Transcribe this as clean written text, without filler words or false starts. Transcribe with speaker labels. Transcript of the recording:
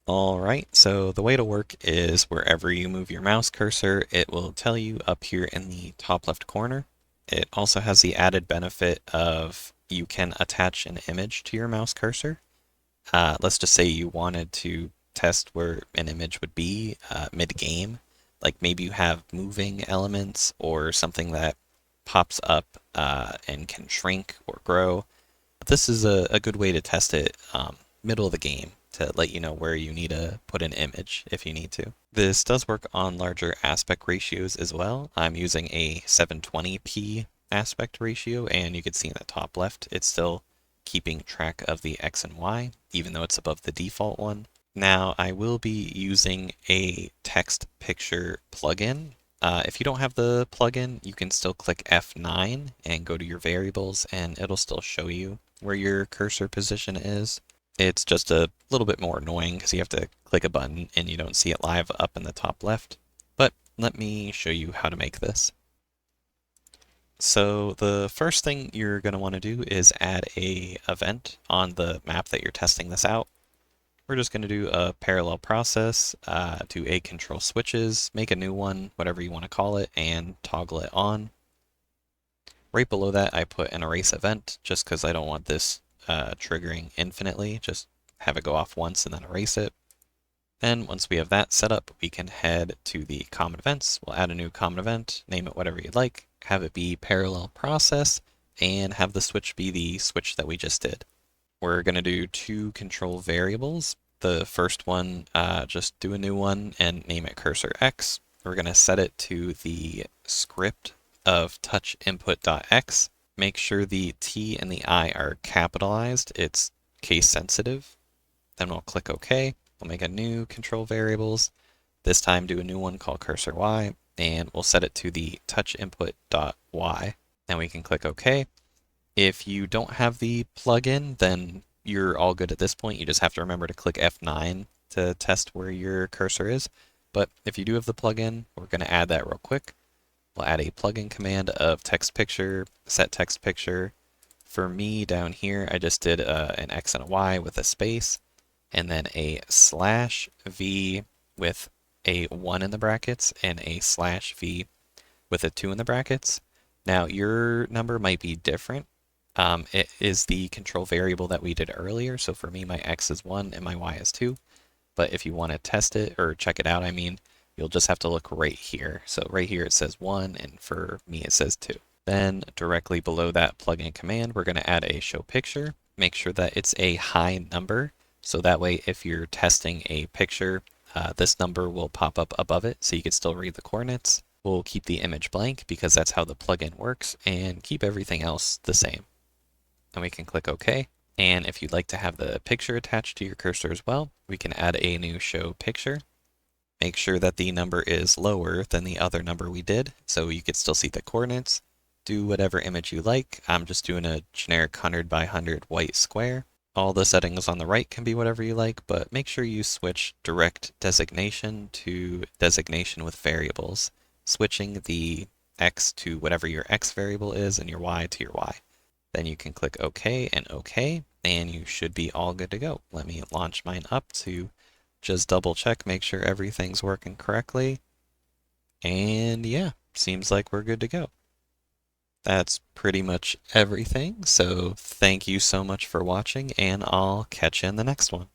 Speaker 1: Alright, so the way to work is wherever you move your mouse cursor, it will tell you up here in the top left corner. It also has the added benefit of you can attach an image to your mouse cursor. Let's just say you wanted to test where an image would be mid-game. Like maybe you have moving elements or something that pops up and can shrink or grow. This is a good way to test it middle of the game to let you know where you need to put an image if you need to. This does work on larger aspect ratios as well. I'm using a 720p aspect ratio, and you can see in the top left, it's still keeping track of the X and Y, even though it's above the default one. Now, I will be using a text picture plugin. If you don't have the plugin, you can still click F9 and go to your variables, and it'll still show you where your cursor position is. It's just a little bit more annoying because you have to click a button and you don't see it live up in the top left. But let me show you how to make this. So the first thing you're going to want to do is add a event on the map that you're testing this out. We're just going to do a parallel process, do a control switches, make a new one, whatever you want to call it, and toggle it on. Right below that, I put an erase event just because I don't want this triggering infinitely. Just have it go off once and then erase it. Then once we have that set up, we can head to the common events. We'll add a new common event, name it whatever you'd like, have it be parallel process, and have the switch be the switch that we just did. We're going to do two control variables. The first one, just do a new one and name it cursor X. We're going to set it to the script of touch input.x. Make sure the T and the I are capitalized. It's case sensitive. Then we'll click OK. We'll make a new control variables. This time do a new one called cursor Y, and we'll set it to the touch input.y. Then we can click OK. If you don't have the plugin, then you're all good at this point. You just have to remember to click F9 to test where your cursor is. But if you do have the plugin, we're going to add that real quick. We'll add a plugin command of text picture, set text picture. For me down here, I just did an X and a Y with a space, and then a /V with a 1 in the brackets and a /V with a 2 in the brackets. Now your number might be different. It is the control variable that we did earlier. So for me, my X is 1 and my Y is 2. But if you want to test it or check it out, I mean, you'll just have to look right here. So right here it says 1, and for me it says 2. Then directly below that plugin command, we're going to add a show picture. Make sure that it's a high number. So that way, if you're testing a picture, this number will pop up above it so you can still read the coordinates. We'll keep the image blank because that's how the plugin works, and keep everything else the same. Then we can click OK. And if you'd like to have the picture attached to your cursor as well, we can add a new show picture. Make sure that the number is lower than the other number we did, so you could still see the coordinates. Do whatever image you like. I'm just doing a generic 100 by 100 white square. All the settings on the right can be whatever you like, but make sure you switch direct designation to designation with variables, switching the X to whatever your X variable is and your Y to your Y. Then you can click OK and OK, and you should be all good to go. Let me launch mine up to just double check, make sure everything's working correctly. And yeah, seems like we're good to go. That's pretty much everything. So thank you so much for watching, and I'll catch you in the next one.